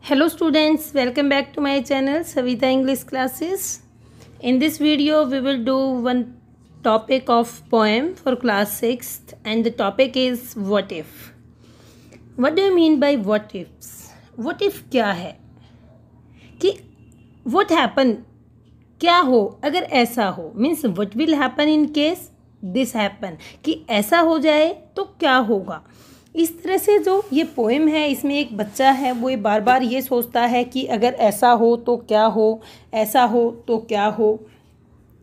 Hello students, welcome back to my channel Savita English Classes. In this video we will do one topic of poem for class 6th and the topic is what if. What do you mean by what ifs? What if क्या है कि what happen क्या हो अगर ऐसा हो means what will happen in case this happen कि ऐसा हो जाए तो क्या होगा। इस तरह से जो ये पोएम है इसमें एक बच्चा है वो बार बार ये सोचता है कि अगर ऐसा हो तो क्या हो, ऐसा हो तो क्या हो।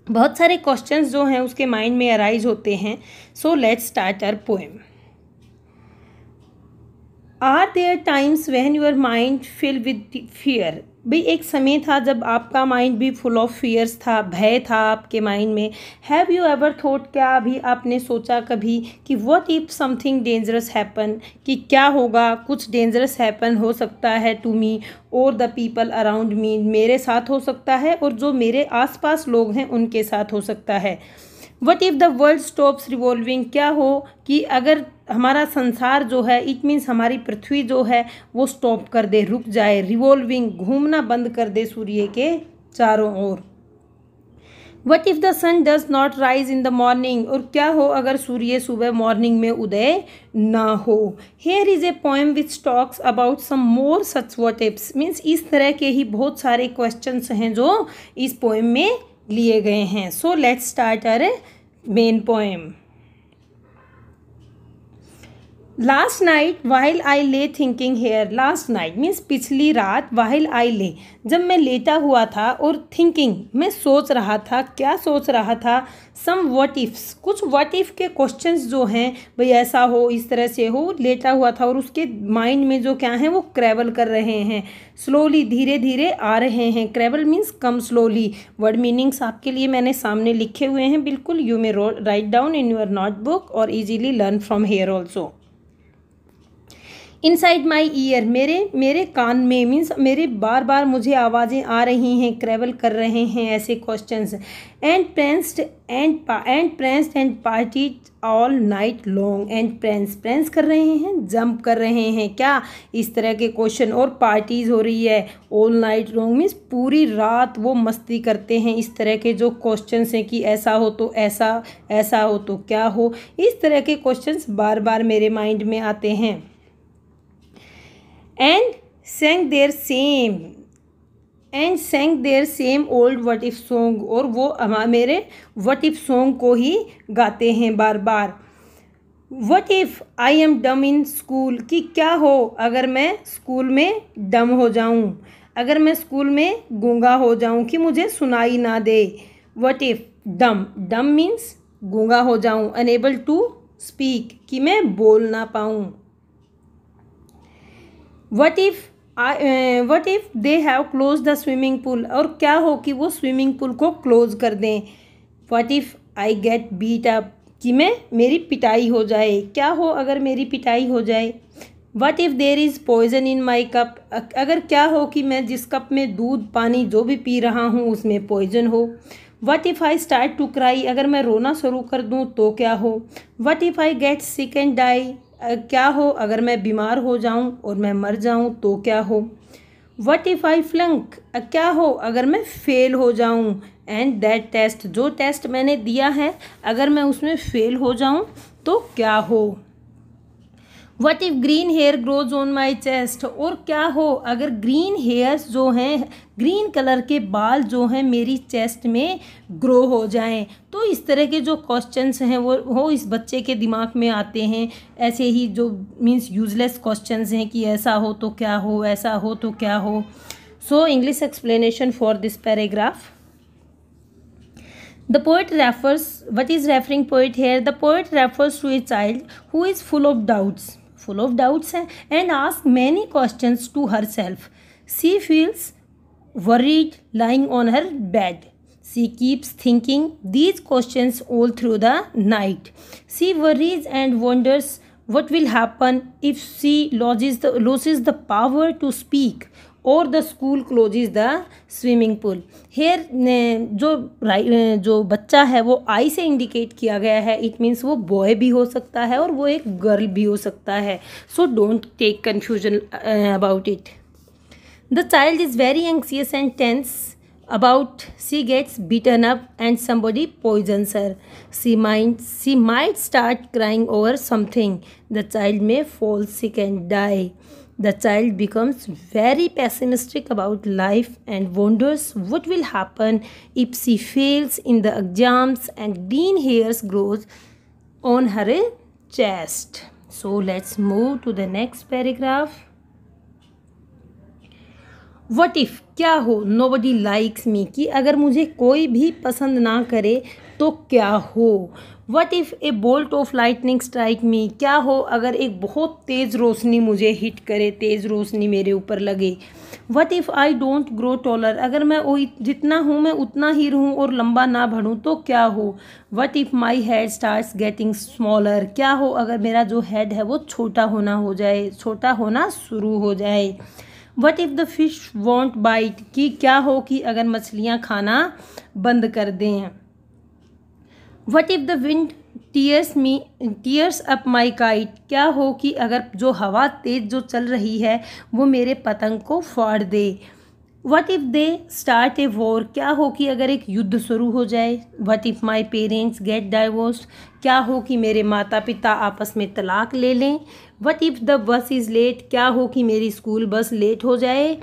बहुत सारे क्वेश्चंस जो हैं उसके माइंड में अराइज होते हैं। So let's start our poem. Are there times when your mind fill with fear. भाई एक समय था जब आपका माइंड भी फुल ऑफ फियर्स था, भय था आपके माइंड में। हैव यू एवर थॉट, क्या अभी आपने सोचा कभी कि what if something dangerous happen, कि क्या होगा कुछ डेंजरस हैपन हो सकता है टू मी और द पीपल अराउंड मी, मेरे साथ हो सकता है और जो मेरे आसपास लोग हैं उनके साथ हो सकता है। What if the world stops revolving, क्या हो कि अगर हमारा संसार जो है इट मीन्स हमारी पृथ्वी जो है वो स्टॉप कर दे, रुक जाए, रिवॉल्विंग घूमना बंद कर दे सूर्य के चारों ओर। What if the sun does not rise in the morning, और क्या हो अगर सूर्य सुबह मॉर्निंग में उदय ना हो। Here is a poem which talks about some more such what ifs, means इस तरह के ही बहुत सारे क्वेश्चंस हैं जो इस पोएम में लिए गए हैं। So let's start our main poem. Last night while I lay thinking here, last night means पिछली रात, वाइल आई ले जब मैं लेटा हुआ था और थिंकिंग मैं सोच रहा था, क्या सोच रहा था, सम व्हाट इफ्स, कुछ व्हाट इफ के क्वेश्चंस जो हैं भाई ऐसा हो इस तरह से हो, लेटा हुआ था और उसके माइंड में जो क्या है वो ट्रैवल कर रहे हैं, स्लोली धीरे धीरे आ रहे हैं। Travel means come slowly. Word meanings आपके लिए मैंने सामने लिखे हुए हैं, बिल्कुल you may write down in your notebook और easily learn from here also. Inside my ear, मेरे कान में मीन्स मेरे बार बार मुझे आवाज़ें आ रही हैं, ट्रैवल कर रहे हैं ऐसे questions. And pranced and party all night long, and prance कर रहे हैं, जंप कर रहे हैं, क्या इस तरह के क्वेश्चन, और पार्टीज हो रही है ऑल नाइट लॉन्ग मीन्स पूरी रात वो मस्ती करते हैं। इस तरह के जो क्वेश्चंस हैं कि ऐसा हो तो ऐसा, ऐसा हो तो क्या हो, इस तरह के क्वेश्चंस बार बार मेरे माइंड में आते हैं। and sang their same old what if song, और वो मेरे what if song को ही गाते हैं बार बार। what if I am dumb in school, कि क्या हो अगर मैं स्कूल में डम हो जाऊं, अगर मैं स्कूल में गूंगा हो जाऊं कि मुझे सुनाई ना दे। what if dumb means गूंगा हो जाऊं, unable to speak कि मैं बोल ना पाऊं। What if they have closed the swimming pool, और क्या हो कि वो स्विमिंग पूल को क्लोज कर दें। What if I get beat up, कि मेरी पिटाई हो जाए, क्या हो अगर मेरी पिटाई हो जाए। What if there is poison in my cup, अगर क्या हो कि मैं जिस कप में दूध पानी जो भी पी रहा हूँ उसमें पॉइजन हो। What if I start to cry, अगर मैं रोना शुरू कर दूँ तो क्या हो। What if I get sick and die, क्या हो अगर मैं बीमार हो जाऊं और मैं मर जाऊं तो क्या हो। What if I flunk, क्या हो अगर मैं फेल हो जाऊं, एंड दैट टेस्ट, जो टेस्ट मैंने दिया है अगर मैं उसमें फेल हो जाऊं तो क्या हो। What if green hair grows on my chest, और क्या हो अगर ग्रीन हेयर्स जो हैं, ग्रीन कलर के बाल जो हैं मेरी चेस्ट में ग्रो हो जाएं। तो इस तरह के जो क्वेश्चंस हैं वो इस बच्चे के दिमाग में आते हैं। ऐसे ही जो मीन्स यूजलेस क्वेश्चंस हैं कि ऐसा हो तो क्या हो, ऐसा हो तो क्या हो। So English explanation for this paragraph. The poet refers, what is referring poet here? The poet refers to a child who is full of doubts है and asks many questions to herself. She feels worried lying on her bed. She keeps thinking these questions all through the night. She worries and wonders what will happen if she loses the power to speak, और the school closes the swimming pool. Here जो बच्चा है वो आई से indicate किया गया है, it means वो बॉय भी हो सकता है और वो एक गर्ल भी हो सकता है। So don't take confusion about it. The child is very anxious and tense about she gets beaten up and somebody poisons her. She might start crying over something. The child may fall sick and die. The child becomes very pessimistic about life and wonders what will happen if she fails in the exams, and green hairs grows on her chest. So let's move to the next paragraph. What if क्या हो, nobody likes me, कि अगर मुझे कोई भी पसंद ना करे तो क्या हो. What if A bolt of lightning strike मी, क्या हो अगर एक बहुत तेज़ रोशनी मुझे हिट करे, तेज़ रोशनी मेरे ऊपर लगे. What if I don't grow taller, अगर मैं वही जितना हूँ मैं उतना ही रहूँ और लंबा ना बढ़ूँ तो क्या हो. What if my head starts getting smaller, क्या हो अगर मेरा जो हेड है वो छोटा होना शुरू हो जाए. What if the fish won't bite, कि क्या हो कि अगर मछलियाँ खाना बंद कर दें. What if the wind tears up my kite, क्या हो कि अगर जो हवा तेज जो चल रही है वो मेरे पतंग को फाड़ दे. What if they start a war, क्या हो कि अगर एक युद्ध शुरू हो जाए. What if my parents get divorced, क्या हो कि मेरे माता पिता आपस में तलाक ले लें. What if the bus is late, क्या हो कि मेरी स्कूल बस लेट हो जाए.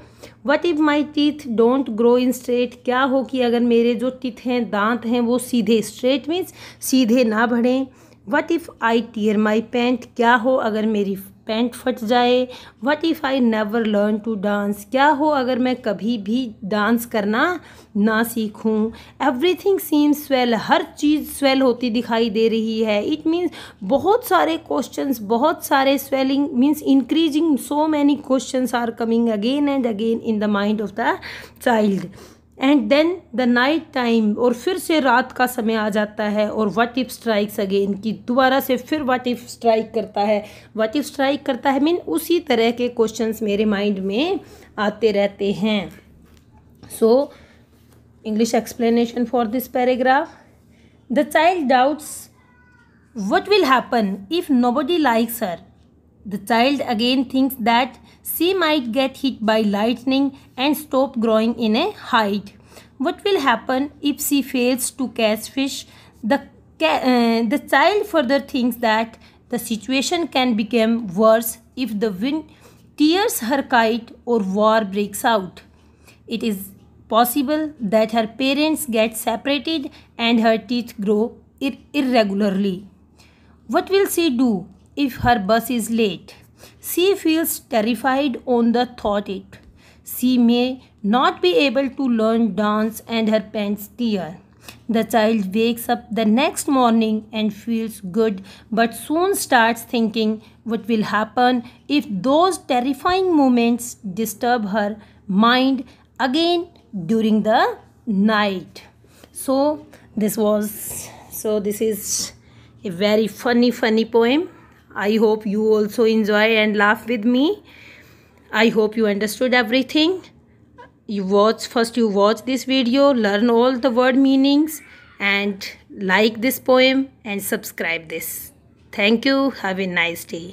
What if my teeth don't grow in straight, क्या हो कि अगर मेरे जो टीथ हैं, दांत हैं, वो सीधे, स्ट्रेट मीन्स सीधे ना बढ़ें. What if I tear my pant, क्या हो अगर मेरी पैंट फट जाए. What if I never learn to dance, क्या हो अगर मैं कभी भी डांस करना ना सीखूं. एवरीथिंग सीम्स स्वेल, हर चीज़ स्वेल होती दिखाई दे रही है. इट मीन्स बहुत सारे क्वेश्चंस, बहुत सारे swelling means increasing, so many questions are coming again and again in the mind of the child. And then the night time, और फिर से रात का समय आ जाता है. और वट इफ़ स्ट्राइक्स अगेन, कि दोबारा से फिर वट इफ़ स्ट्राइक करता है. वट इफ़ स्ट्राइक करता है मीन उसी तरह के क्वेश्चंस मेरे माइंड में आते रहते हैं. So English explanation for this paragraph. The child doubts what will happen if nobody likes her. The child again thinks that she might get hit by lightning and stop growing in a height. What will happen if she fails to catch fish? The child further thinks that the situation can become worse if the wind tears her kite or war breaks out. It is possible that her parents get separated and her teeth grow irregularly. What will she do if her bus is late? She feels terrified on the thought it. She may not be able to learn dance and her pants tear. The child wakes up the next morning and feels good, but soon starts thinking what will happen if those terrifying moments disturb her mind again during the night. This is a very funny poem. I hope you also enjoy and laugh with me. I hope you understood everything. You watch this video, learn all the word meanings, and like this poem and subscribe this. Thank you. Have a nice day.